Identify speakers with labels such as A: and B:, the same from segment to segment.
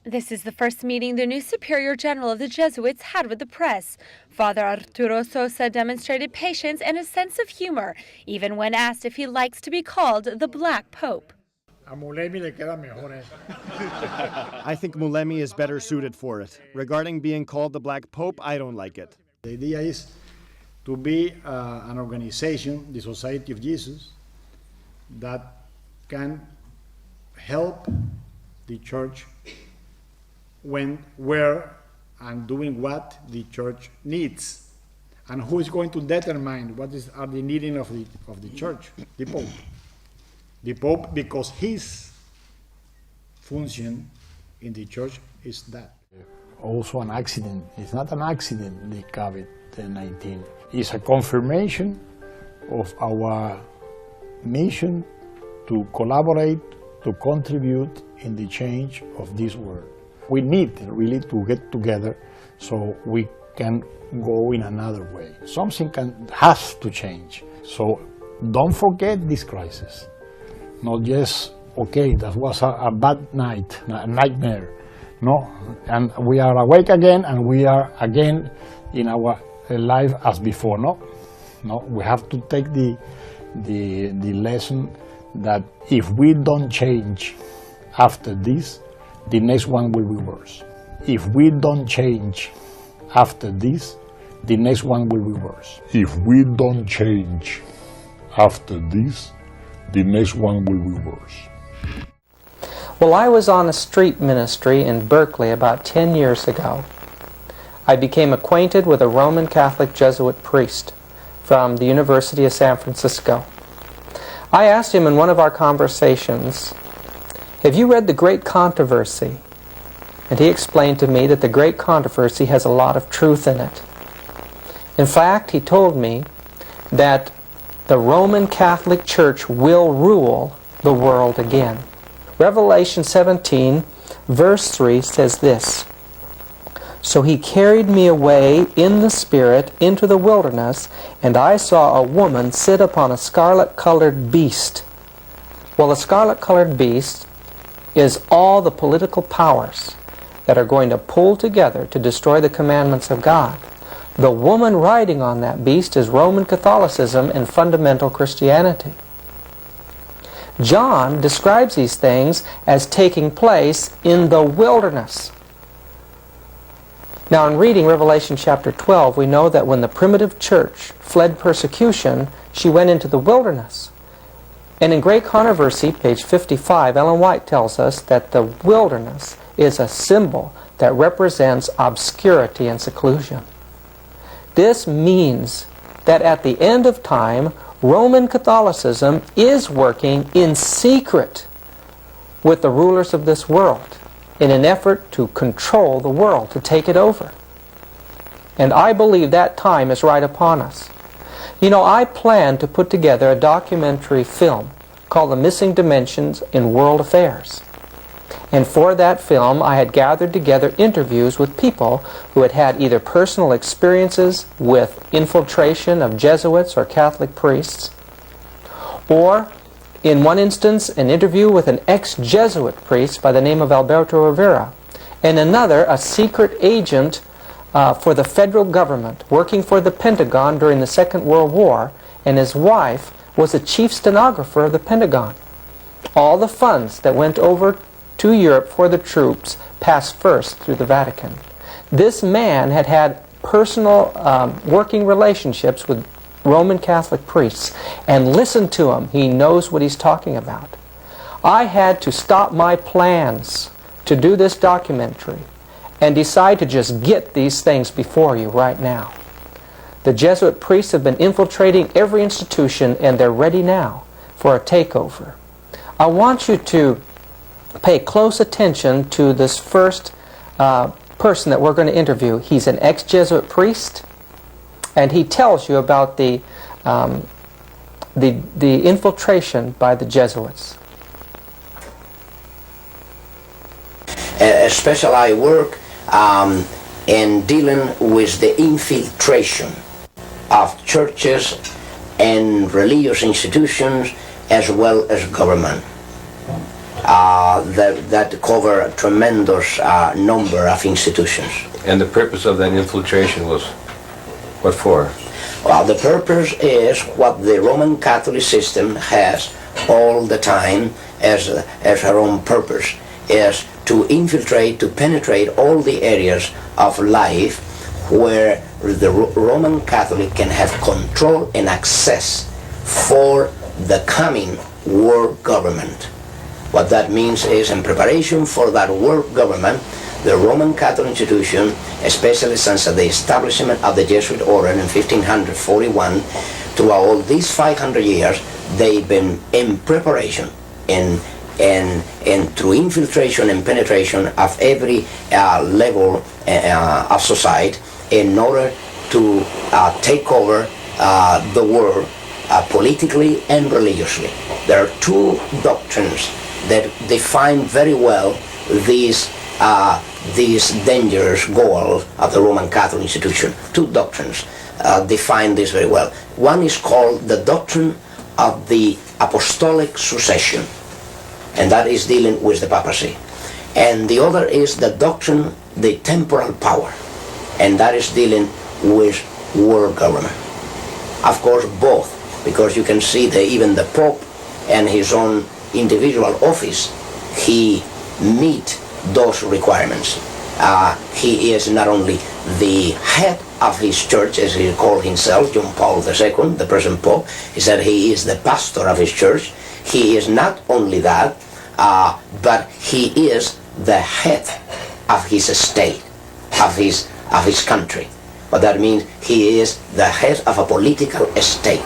A: This is the first meeting the new Superior General of the Jesuits had with the press. Father Arturo Sosa demonstrated patience and a sense of humor, even when asked if he likes to be called the Black Pope.
B: I
C: think Mulemi is better suited for it. Regarding being called the Black Pope, I don't like it.
B: The idea is to be an organization, the Society of Jesus, that can help the church where and doing what the church needs. And who is going to determine are the needing of the church? The Pope. The Pope, because his function in the church is that.
D: Also an accident. It's not an accident, the COVID-19. It's a confirmation of our mission to collaborate, to contribute in the change of this world. We need really to get together so we can go in another way. Something has to change. So don't forget this crisis. Not just, okay, that was a bad night, a nightmare. No, and we are awake again, and we are again in our life as before. No, we have to take the lesson that if we don't change after this, the next one will be worse. If we don't change after this, the next one will be worse.
E: If we don't change after this, the next one will be worse.
F: Well, I was on a street ministry in Berkeley about 10 years ago. I became acquainted with a Roman Catholic Jesuit priest from the University of San Francisco. I asked him in one of our conversations, "Have you read The Great Controversy?" And he explained to me that The Great Controversy has a lot of truth in it. In fact, he told me that the Roman Catholic Church will rule the world again. Revelation 17, verse 3 says this, "So he carried me away in the Spirit into the wilderness, and I saw a woman sit upon a scarlet-colored beast." Well, the scarlet-colored beast is all the political powers that are going to pull together to destroy the commandments of God. The woman riding on that beast is Roman Catholicism and fundamental Christianity. John describes these things as taking place in the wilderness. Now, in reading Revelation chapter 12, we know that when the primitive church fled persecution, she went into the wilderness. And in Great Controversy, page 55, Ellen White tells us that the wilderness is a symbol that represents obscurity and seclusion. This means that at the end of time, Roman Catholicism is working in secret with the rulers of this world in an effort to control the world, to take it over. And I believe that time is right upon us. You know, I plan to put together a documentary film called The Missing Dimensions in World Affairs. And for that film, I had gathered together interviews with people who had had either personal experiences with infiltration of Jesuits or Catholic priests, or, in one instance, an interview with an ex-Jesuit priest by the name of Alberto Rivera, and another, a secret agent for the federal government working for the Pentagon during the Second World War, and his wife was a chief stenographer of the Pentagon. All the funds that went over to Europe for the troops passed first through the Vatican. This man had had personal working relationships with Roman Catholic priests, and listen to him, he knows what he's talking about. I had to stop my plans to do this documentary and decide to just get these things before you right now. The Jesuit priests have been infiltrating every institution, and they're ready now for a takeover. I want you to pay close attention to this first person that we're going to interview. He's an ex-Jesuit priest, and he tells you about the infiltration by the Jesuits.
G: Especially I work in dealing with the infiltration of churches and religious institutions as well as government. that cover a tremendous number of institutions.
H: And the purpose of that infiltration was what for?
G: Well, the purpose is what the Roman Catholic system has all the time as her own purpose, is to infiltrate, to penetrate all the areas of life where the Roman Catholic can have control and access for the coming world government. What that means is, in preparation for that world government, the Roman Catholic institution, especially since the establishment of the Jesuit order in 1541, throughout all these 500 years, they've been in preparation and through infiltration and penetration of every level of society in order to take over the world politically and religiously. There are two doctrines that define very well these dangerous goals of the Roman Catholic institution. Two doctrines define this very well. One is called the doctrine of the apostolic succession, and that is dealing with the papacy. And the other is the doctrine, the temporal power, and that is dealing with world government. Of course, both, because you can see that even the Pope and his own individual office, he meet those requirements. He is not only the head of his church, as he called himself, John Paul II, the present Pope. He said he is the pastor of his church. He is not only that, but he is the head of his state, of his country. What that means, he is the head of a political state.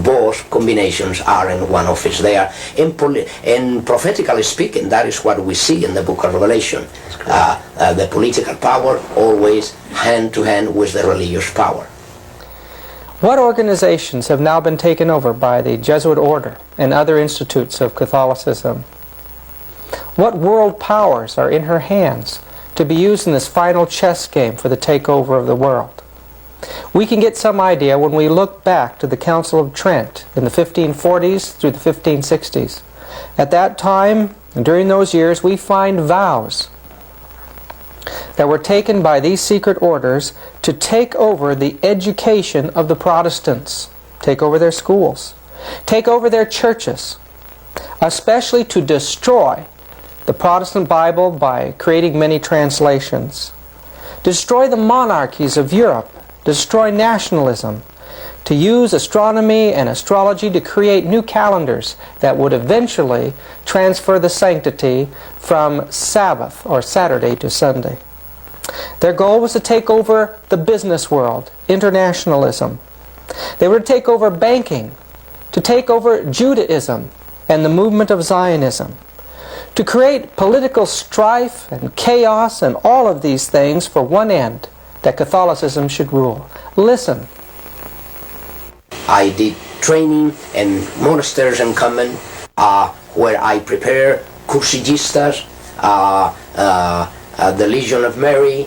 G: Both combinations are in one office. They are, in prophetically speaking, that is what we see in the book of Revelation. The political power always hand to hand with the religious power.
F: What organizations have now been taken over by the Jesuit order and other institutes of Catholicism? What world powers are in her hands to be used in this final chess game for the takeover of the world? We can get some idea when we look back to the Council of Trent in the 1540s through the 1560s. At that time, and during those years, we find vows that were taken by these secret orders to take over the education of the Protestants, take over their schools, take over their churches, especially to destroy the Protestant Bible by creating many translations, destroy the monarchies of Europe, destroy nationalism, to use astronomy and astrology to create new calendars that would eventually transfer the sanctity from Sabbath or Saturday to Sunday. Their goal was to take over the business world, internationalism. They were to take over banking, to take over Judaism and the movement of Zionism, to create political strife and chaos and all of these things for one end, that Catholicism should rule. Listen.
G: I did training in monasteries and convent where I prepare cursillistas, the Legion of Mary,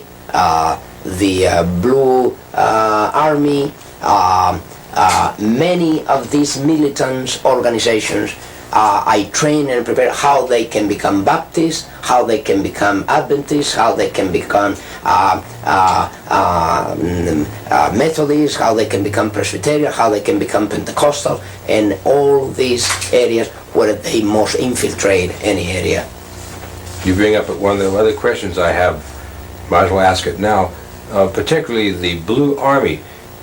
G: the Blue Army, many of these militant organizations. I train and prepare how they can become Baptists, how they can become Adventists, how they can become Methodists, how they can become Presbyterian, how they can become Pentecostal, and all these areas where they most infiltrate any area.
H: You bring up one of the other questions I have, might as well ask it now, particularly the Blue Army.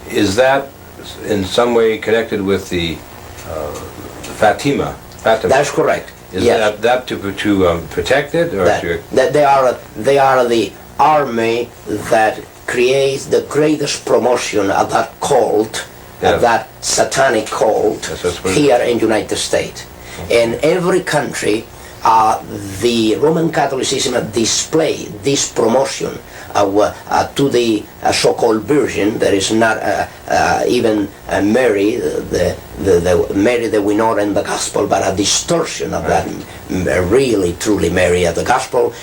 H: Is that in some way connected with the Fatima?
G: That's correct.
H: Is
G: yes.
H: that to protect it, or
G: that they are the army that creates the greatest promotion of that cult, of that satanic cult here in the United States. In every country, the Roman Catholicism display this promotion to the so-called Virgin. There is not even Mary, the Mary that we know in the Gospel, but a distortion of that really, truly Mary of the Gospel.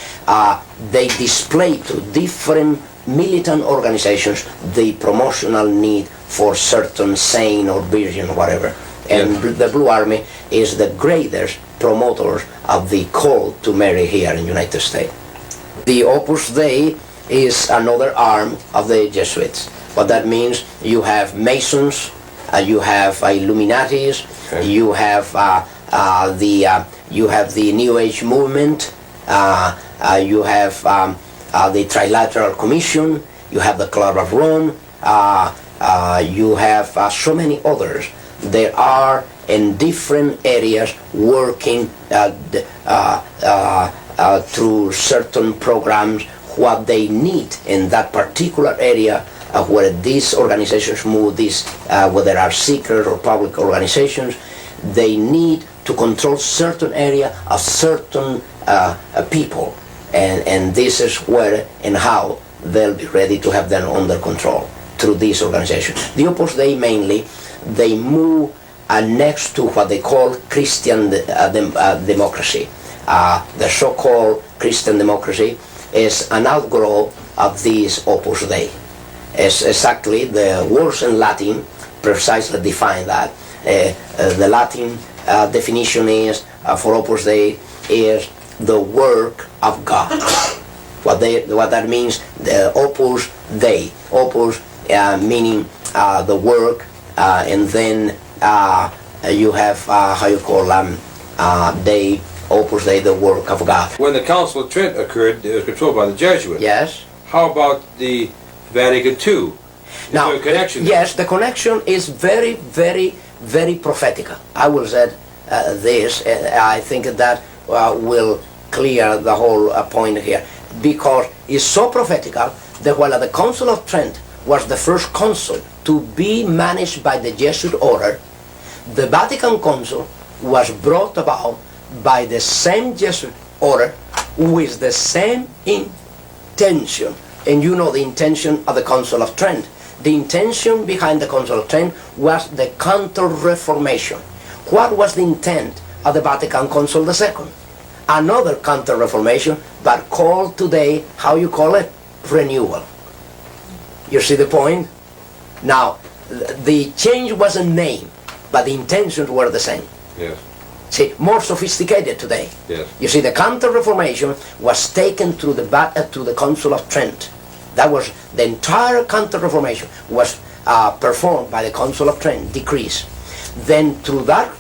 G: They display to different militant organizations the promotional need for certain saint or virgin or whatever. And
H: Yes.
G: the Blue Army is the greatest promoters of the call to marry here in the United States. The Opus Dei is another arm of the Jesuits. What that means, you have Masons, you have Illuminatis,
H: Okay.
G: you have the New Age movement, you have the Trilateral Commission, you have the Club of Rome, you have so many others. There are in different areas working through certain programs what they need in that particular area where these organizations move, whether they are secret or public organizations, they need to control certain area of certain people. And this is where and how they'll be ready to have them under control through these organizations. The Opus Dei mainly, they move next to what they call Christian democracy. The so-called Christian democracy is an outgrowth of this Opus Dei. It's exactly the words in Latin precisely define that. The Latin definition is for Opus Dei is the work of God. What that means, the Opus Dei. Opus meaning the work, and then you have how you call Dei, Opus Dei, the work of God.
H: When the Council of Trent occurred, it was controlled by the Jesuits.
G: Yes.
H: How about the Vatican II? Is there a connection?
G: Yes, the connection is very, very, very prophetical. I will say this, I think that will clear the whole point here, because it's so prophetical that while the Council of Trent was the first council to be managed by the Jesuit order, the Vatican Council was brought about by the same Jesuit order with the same intention. And you know the intention of the Council of Trent. The intention behind the Council of Trent was the Counter-Reformation. What was the intent of the Vatican Council II? Another Counter-Reformation, but called today, how you call it? Renewal. You see the point? Now, the change was a name, but the intentions were the same.
H: Yes.
G: See, more sophisticated today.
H: Yes.
G: You see, the Counter-Reformation was taken through the Council of Trent. That was the entire Counter-Reformation was performed by the Council of Trent, decrees. Then through that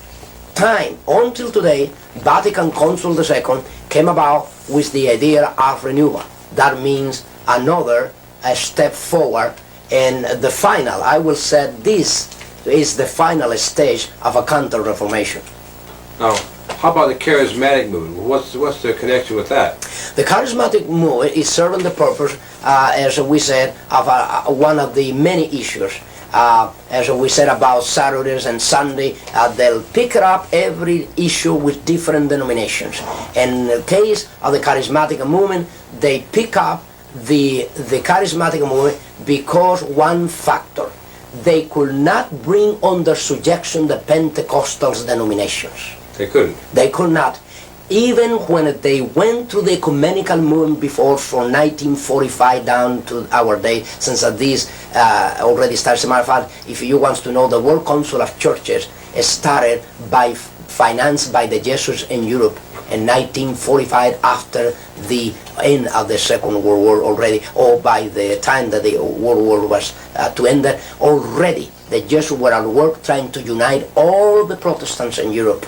G: time until today, Vatican Council II came about with the idea of renewal. That means another step forward, and the final, I will say this is the final stage of a Counter-Reformation.
H: Now, how about the charismatic movement? What's the connection with that?
G: The charismatic movement is serving the purpose, as we said, of one of the many issues. As we said about Saturdays and Sunday, they'll pick up every issue with different denominations. In the case of the charismatic movement, they pick up the charismatic movement because one factor. They could not bring under subjection the Pentecostal denominations.
H: They couldn't.
G: They could not. Even when they went through the ecumenical movement before from 1945 down to our day, since this already started. As a matter of fact, if you want to know, the World Council of Churches started by financed by the Jesuits in Europe in 1945 after the end of the Second World War already, or by the time that the World War was to end, already the Jesuits were at work trying to unite all the Protestants in Europe.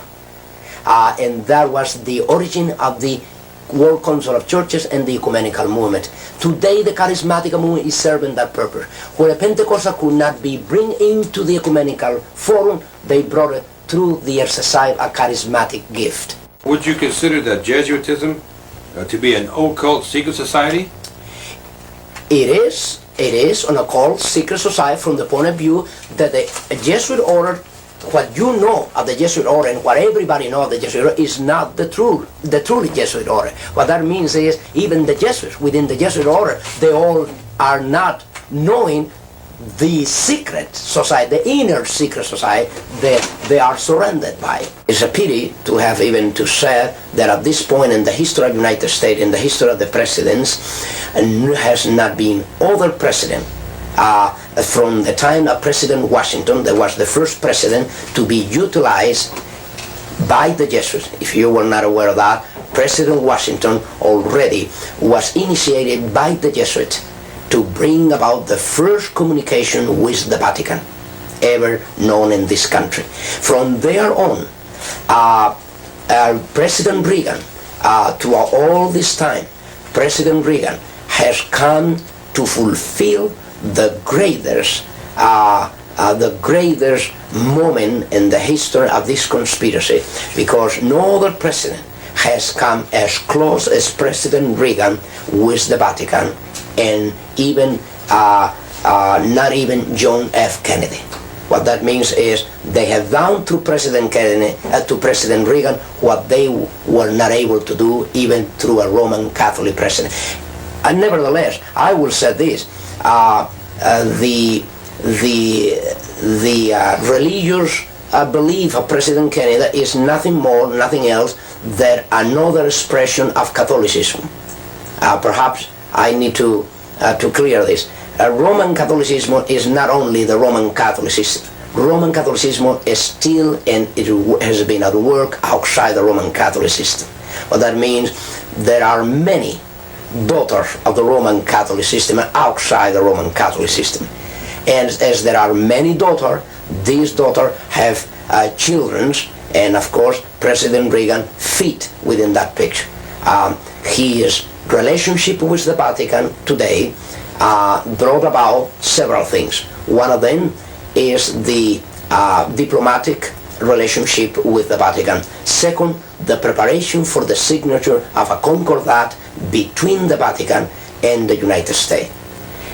G: And that was the origin of the World Council of Churches and the ecumenical movement. Today the charismatic movement is serving that purpose. Where a Pentecostal could not be bring into the ecumenical forum, they brought it through the exercise of charismatic gift.
H: Would you consider that Jesuitism to be an occult secret society?
G: It is an occult secret society from the point of view that the Jesuit order, what you know of the Jesuit order and what everybody knows of the Jesuit order is not the truly Jesuit order. What that means is even the Jesuits within the Jesuit order, they all are not knowing the secret society, the inner secret society that they are surrounded by. It's a pity to have even to say that at this point in the history of the United States, in the history of the presidents, has not been other president from the time of President Washington, that was the first president to be utilized by the Jesuits. If you were not aware of that, President Washington already was initiated by the Jesuits to bring about the first communication with the Vatican ever known in this country. From there on, President Reagan, to all this time, President Reagan has come to fulfill the greatest moment in the history of this conspiracy, because no other president has come as close as President Reagan with the Vatican, and even not even John F. Kennedy. What that means is they have done to President Kennedy, to President Reagan, what they were not able to do even through a Roman Catholic president. And nevertheless, I will say this: the religious belief of President Kennedy is nothing more, nothing else than another expression of Catholicism. Perhaps I need to clear this. Roman Catholicism is not only the Roman Catholicism. Roman Catholicism is still, and it has been at work outside the Roman Catholic system. What that means, there are many daughters of the Roman Catholic system outside the Roman Catholic system. And as there are many daughters, these daughters have children, and of course President Reagan fit within that picture. His relationship with the Vatican today brought about several things. One of them is the diplomatic relationship with the Vatican. Second, the preparation for the signature of a concordat between the Vatican and the United States.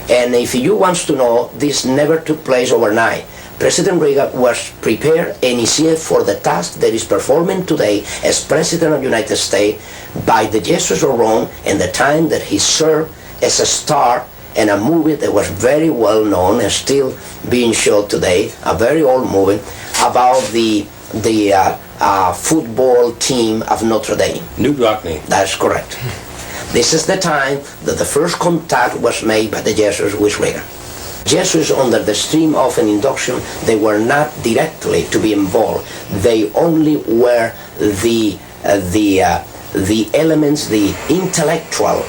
G: And if you want to know, this never took place overnight. President Reagan was prepared and is here for the task that is performing today as President of the United States by the Jesuits of Rome, and the time that he served as a star in a movie that was very well known and still being shown today, a very old movie about the football team of Notre Dame.
H: New Blockney.
G: That's correct. This is the time that the first contact was made by the Jesuits with Reagan. Jesuits, under the stream of an induction, they were not directly to be involved. They only were the elements, the intellectual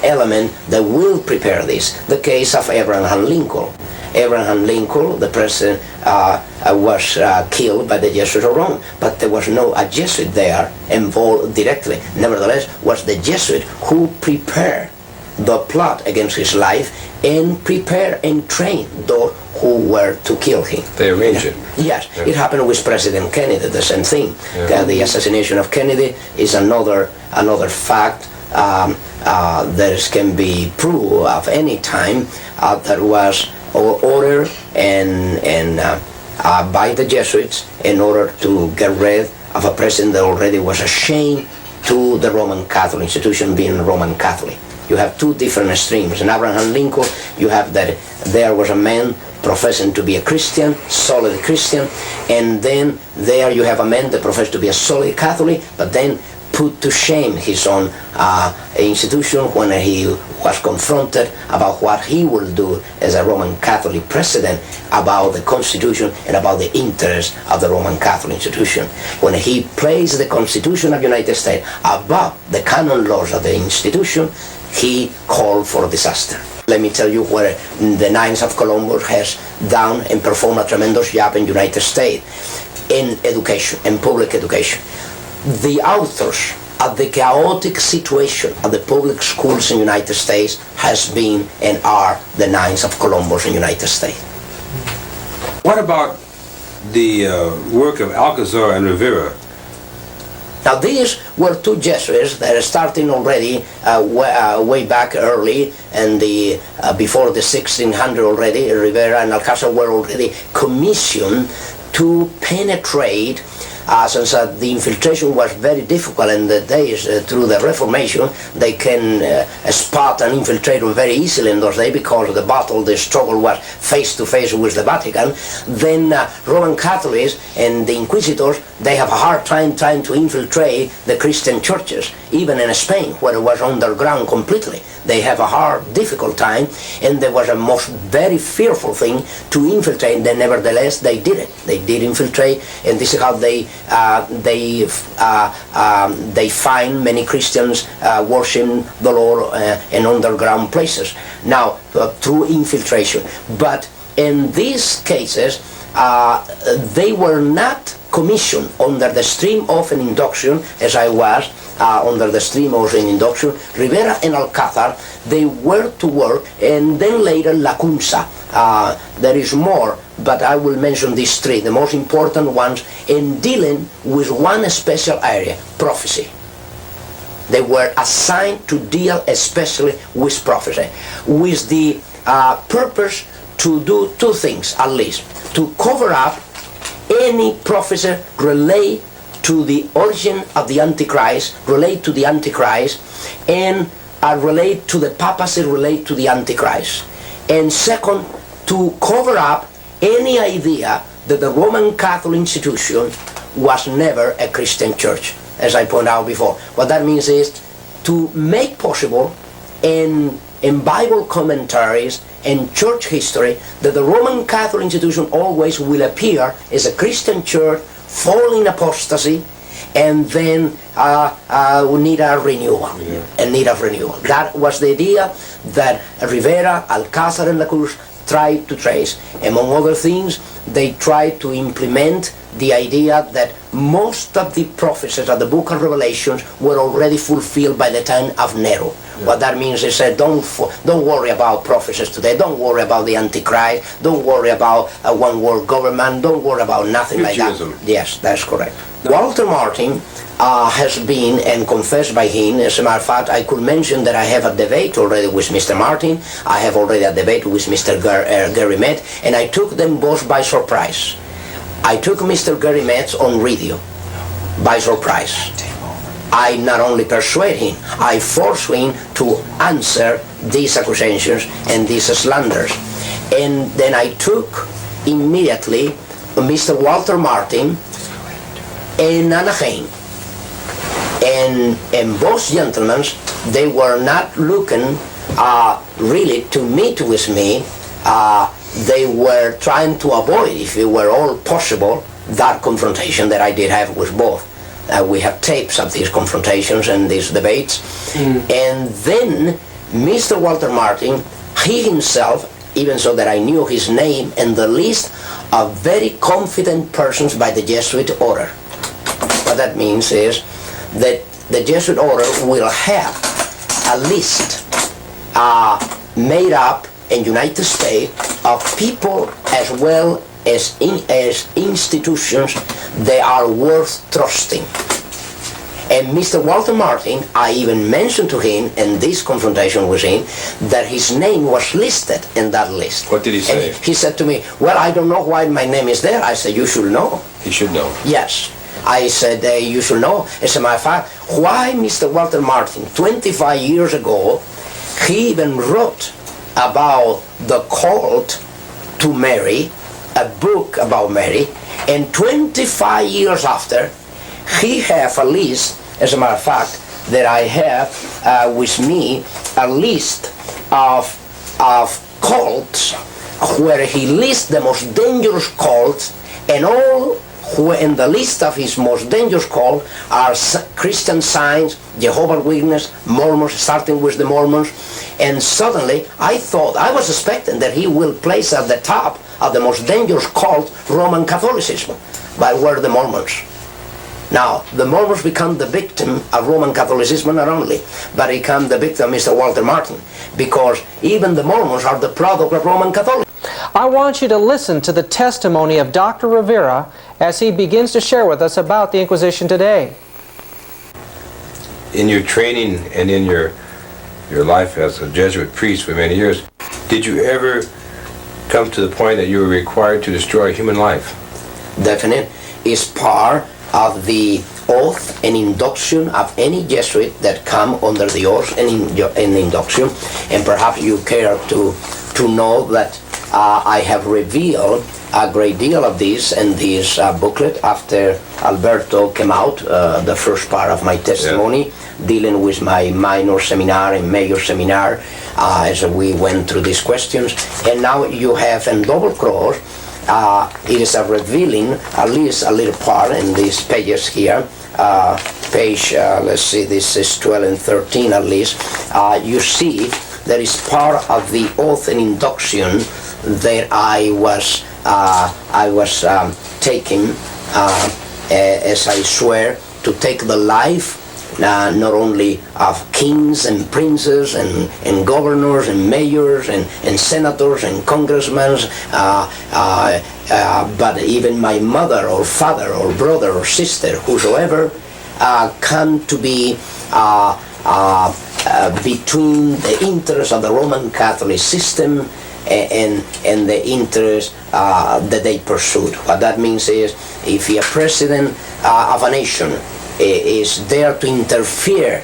G: element that will prepare this. The case of Abraham Lincoln. Abraham Lincoln, the president, was killed by the Jesuits of Rome, but there was no a Jesuit there involved directly. Nevertheless, was the Jesuit who prepared the plot against his life and prepared and trained those who were to kill him.
H: They arranged it.
G: Yes, it happened with President Kennedy, the same thing. The assassination of Kennedy is another fact that can be proved of any time that was ordered and by the Jesuits in order to get rid of a president that already was a shame to the Roman Catholic institution, being Roman Catholic. You have two different extremes. In Abraham Lincoln, you have that there was a man professing to be a Christian, solid Christian, and then there you have a man that professed to be a solid Catholic, but then put to shame his own institution when he was confronted about what he will do as a Roman Catholic president about the Constitution and about the interests of the Roman Catholic institution. When he placed the Constitution of the United States above the canon laws of the institution, he called for disaster. Let me tell you where the Knights of Columbus has done and performed a tremendous job in the United States in education, in public education. The authors of the chaotic situation of the public schools in the United States has been and are the Knights of Columbus in the United States.
H: What about the work of Alcazar and Rivera?
G: Now these were two Jesuits that are starting already way back early, and before the 1600 already. Rivera and Alcazar were already commissioned to penetrate since the infiltration was very difficult in the days through the Reformation, they can spot an infiltrator very easily in those days because the struggle was face to face with the Vatican. Then Roman Catholics and the Inquisitors, they have a hard time trying to infiltrate the Christian churches, even in Spain, where it was underground completely. They have a hard, difficult time, and there was a very fearful thing to infiltrate. Then nevertheless, they did it. They did infiltrate, and this is how they find many Christians worshiping the Lord in underground places. Now, through infiltration. But in these cases, they were not commissioned under the stream of an induction, as I was, under the stream of an induction. Rivera and Alcázar, they were to work, and then later Lacunza. There is more, but I will mention these three, the most important ones, in dealing with one special area, prophecy. They were assigned to deal especially with prophecy, with the purpose to do two things at least: to cover up any prophecy relate to the origin of the Antichrist, relate to the Antichrist, and relate to the papacy, relate to the Antichrist. And second, to cover up any idea that the Roman Catholic institution was never a Christian church, as I pointed out before. What that means is to make possible in Bible commentaries and church history that the Roman Catholic institution always will appear as a Christian church, fall in apostasy, and then need a renewal. And need of renewal. That was the idea that Rivera, Alcázar, and Lacunza tried to trace. Among other things, they tried to implement the idea that most of the prophecies of the book of Revelations were already fulfilled by the time of Nero. Yeah. What that means is that don't worry about prophecies today, don't worry about the Antichrist, don't worry about a one-world government, don't worry about nothing like that. Yes, that's correct. Walter Martin has been and confessed by him. As a matter of fact, I could mention that I have a debate already with Mr. Martin. I have already a debate with Mr. Gary Met, and I took them both by surprise. I took Mr. Gary Met on radio by surprise. I not only persuade him, I force him to answer these accusations and these slanders. And then I took immediately Mr. Walter Martin and Anaheim. And both gentlemen, they were not looking really to meet with me. They were trying to avoid, if it were all possible, that confrontation that I did have with both. We have tapes of these confrontations and these debates. And then Mr. Walter Martin, he himself, even so that I knew his name in the list of very confident persons by the Jesuit order. What that means is that the Jesuit order will have a list made up in United States of people as well as institutions that are worth trusting. And Mr. Walter Martin, I even mentioned to him in this confrontation with him that his name was listed in that list.
H: What did he say?
G: And he said to me, well, I don't know why my name is there. I said, you should know.
H: He should know.
G: Yes. I said, you should know. As a matter of fact, why Mr. Walter Martin, 25 years ago, he even wrote about the cult to Mary, a book about Mary, and 25 years after, he have a list, as a matter of fact, that I have with me, a list of cults where he lists the most dangerous cults, and all who in the list of his most dangerous cults are Christian Science, Jehovah's Witnesses, Mormons, starting with the Mormons. And suddenly I thought, I was expecting that he will place at the top of the most dangerous cult Roman Catholicism, but were the Mormons. Now, the Mormons become the victim of Roman Catholicism not only, but become the victim of Mr. Walter Martin, because even the Mormons are the product of Roman Catholicism.
F: I want you to listen to the testimony of Dr. Rivera as he begins to share with us about the Inquisition today.
H: In your training and in your life as a Jesuit priest for many years, did you ever come to the point that you were required to destroy human life?
G: Definitely. It's part of the oath and induction of any Jesuit that come under the oath and induction, and perhaps you care to know that I have revealed a great deal of this in this booklet after Alberto came out, the first part of my testimony, dealing with my minor seminar and major seminar as we went through these questions. And now you have in double cross, it is a revealing, at least a little part in these pages here, page, let's see, this is 12 and 13 at least, you see there is part of the oath and induction that I was taking as I swear to take the life not only of kings and princes and governors and mayors and senators and congressmen, but even my mother or father or brother or sister, whosoever, come to be between the interests of the Roman Catholic system and the interests that they pursued. What that means is, if a president of a nation is there to interfere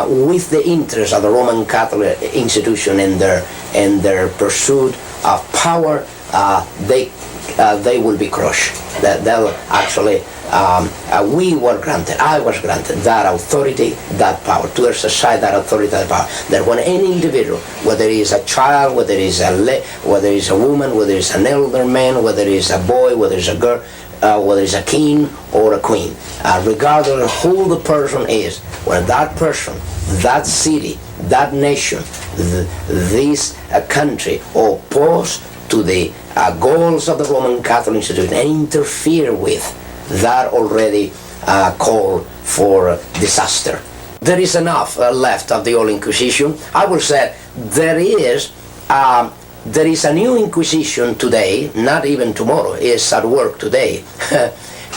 G: with the interests of the Roman Catholic institution and their pursuit of power, they will be crushed. They'll actually. We were granted, I was granted that authority, that power, to exercise that authority, that power. That when any individual, whether he is a child, whether he is a woman, whether it's an elder man, whether it's a boy, whether it's a girl, whether it's a king or a queen, regardless of who the person is, when that person, that city, that nation, this country oppose to the goals of the Roman Catholic institution and interfere with, that already called for disaster. There is enough left of the old Inquisition. I will say there is a new Inquisition today, not even tomorrow, is at work today,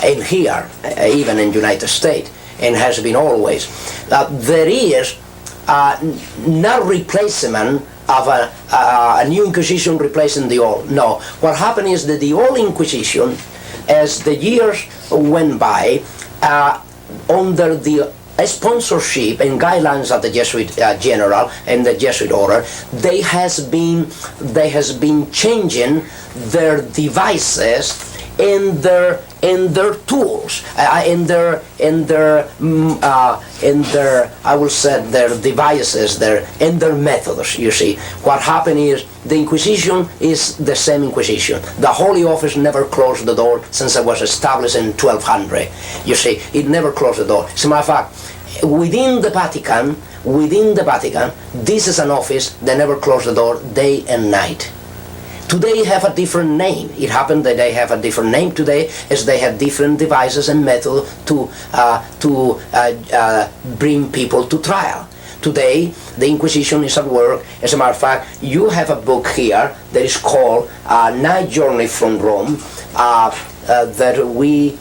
G: and here, even in the United States, and has been always. There is not replacement of a new Inquisition replacing the old. No, what happened is that the old Inquisition, as the years went by, under the sponsorship and guidelines of the Jesuit general and the Jesuit order, they has been changing their devices and their tools, in their I will say their devices, and their methods. You see, what happened is the Inquisition is the same Inquisition. The Holy Office never closed the door since it was established in 1200. You see, it never closed the door. As a matter of fact, within the Vatican, this is an office that never closed the door day and night. Today have a different name. It happened that they have a different name today, as they have different devices and methods to bring people to trial. Today, the Inquisition is at work. As a matter of fact, you have a book here that is called Night Journey from Rome, that we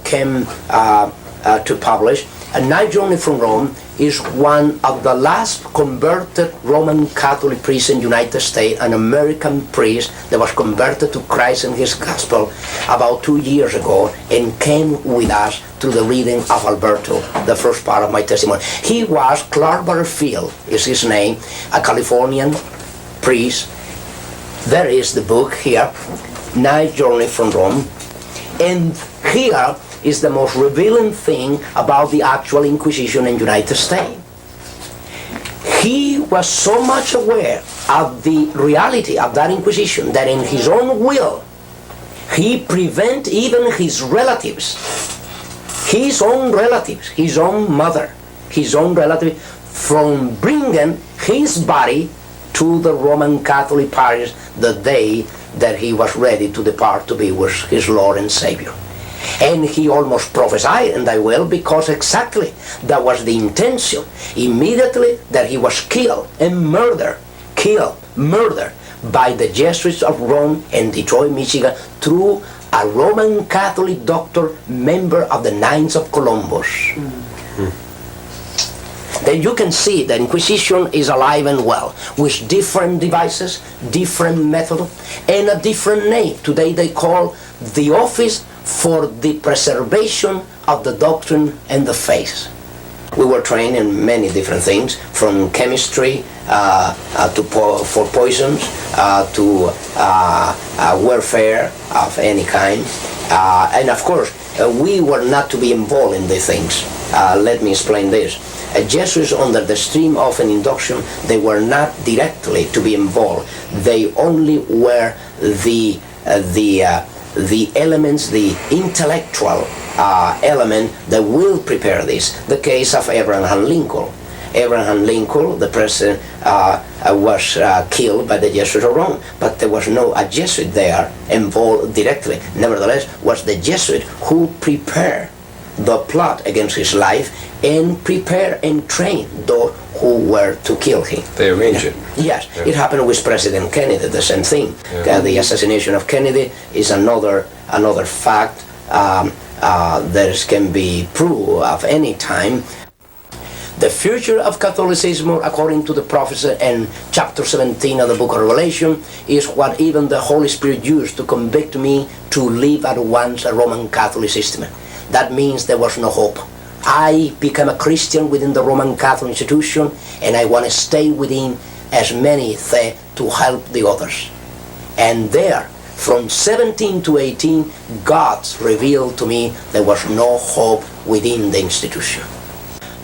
G: came to publish. A Night Journey from Rome is one of the last converted Roman Catholic priests in the United States, an American priest that was converted to Christ and his gospel about 2 years ago and came with us to the reading of Alberto, the first part of my testimony. He was Clark Butterfield, is his name, a Californian priest. There is the book here, Night Journey from Rome. And here is the most revealing thing about the actual Inquisition in the United States. He was so much aware of the reality of that Inquisition that in his own will, he prevent even his relatives, his own mother, his own relative, from bringing his body to the Roman Catholic parish the day that he was ready to depart to be with his Lord and Savior. And he almost prophesied, and I will, because exactly that was the intention. Immediately that he was killed by the Jesuits of Rome and Detroit, Michigan, through a Roman Catholic doctor, member of the Knights of Columbus. Then you can see the Inquisition is alive and well, with different devices, different methods, and a different name. Today they call the office for the preservation of the doctrine and the faith. We were trained in many different things, from chemistry for poisons to warfare of any kind. And of course, we were not to be involved in these things. Let me explain this. Jesuits, under the stream of an induction, they were not directly to be involved. They only were the elements, the intellectual element that will prepare this. The case of Abraham Lincoln. Abraham Lincoln, the president, was killed by the Jesuits of Rome, but there was no a Jesuit there involved directly. Nevertheless, was the Jesuit who prepared the plot against his life and prepare and train those who were to kill him.
H: They arranged it.
G: Yes,
H: Yeah.
G: it happened with President Kennedy, the same thing.
H: Yeah.
G: The assassination of Kennedy is another fact that can be proved of any time. The future of Catholicism, according to the prophecy in chapter 17 of the book of Revelation, is what even the Holy Spirit used to convict me to leave at once a Roman Catholic system. That means there was no hope. I became a Christian within the Roman Catholic institution, and I want to stay within as many to help the others. And there, from 17 to 18, God revealed to me there was no hope within the institution.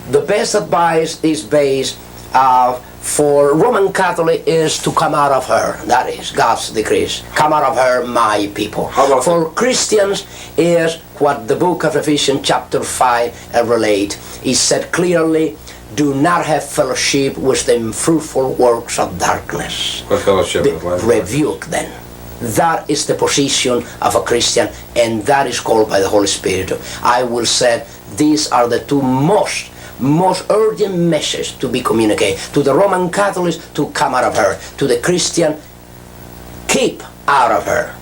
G: The best advice is based for Roman Catholic is to come out of her. That is God's decrees. Come out of her, my people.
H: How about
G: for Christians is what the book of Ephesians chapter 5 relate. It said clearly, do not have fellowship with the unfruitful works of darkness.
H: What fellowship with what?
G: Rebuke them. That is the position of a Christian, and that is called by the Holy Spirit. I will say these are the two most urgent messages to be communicated to the Roman Catholics, to come out of her. To the Christian, keep out of her.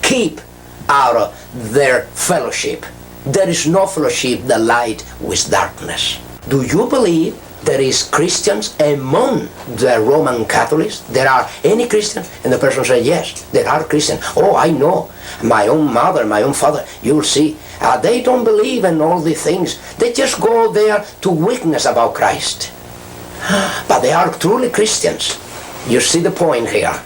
G: Keep out of their fellowship. There is no fellowship that light with darkness. Do you believe there is Christians among the Roman Catholics? There are any Christians? And the person said, yes, there are Christians. Oh, I know. My own mother, my own father, you'll see. They don't believe in all these things. They just go there to witness about Christ. But they are truly Christians. You see the point here.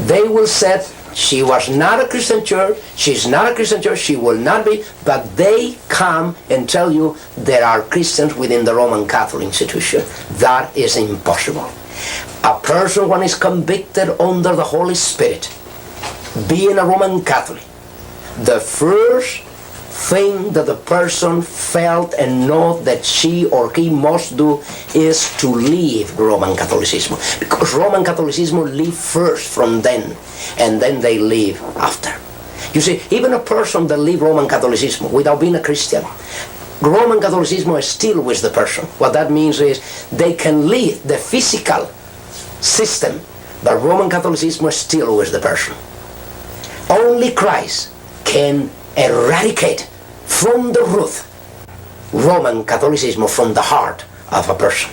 G: They will say, she was not a Christian church, she's not a Christian church, she will not be, but they come and tell you there are Christians within the Roman Catholic institution. That is impossible. A person, when is convicted under the Holy Spirit, being a Roman Catholic, the first thing that the person felt and know that she or he must do is to leave Roman Catholicism, because Roman Catholicism live first from then, and then they live after. You see, even a person that leave Roman Catholicism without being a Christian, Roman Catholicism is still with the person. What that means is they can leave the physical system, but Roman Catholicism is still with the person. Only Christ can eradicate from the root Roman Catholicism from the heart of a person.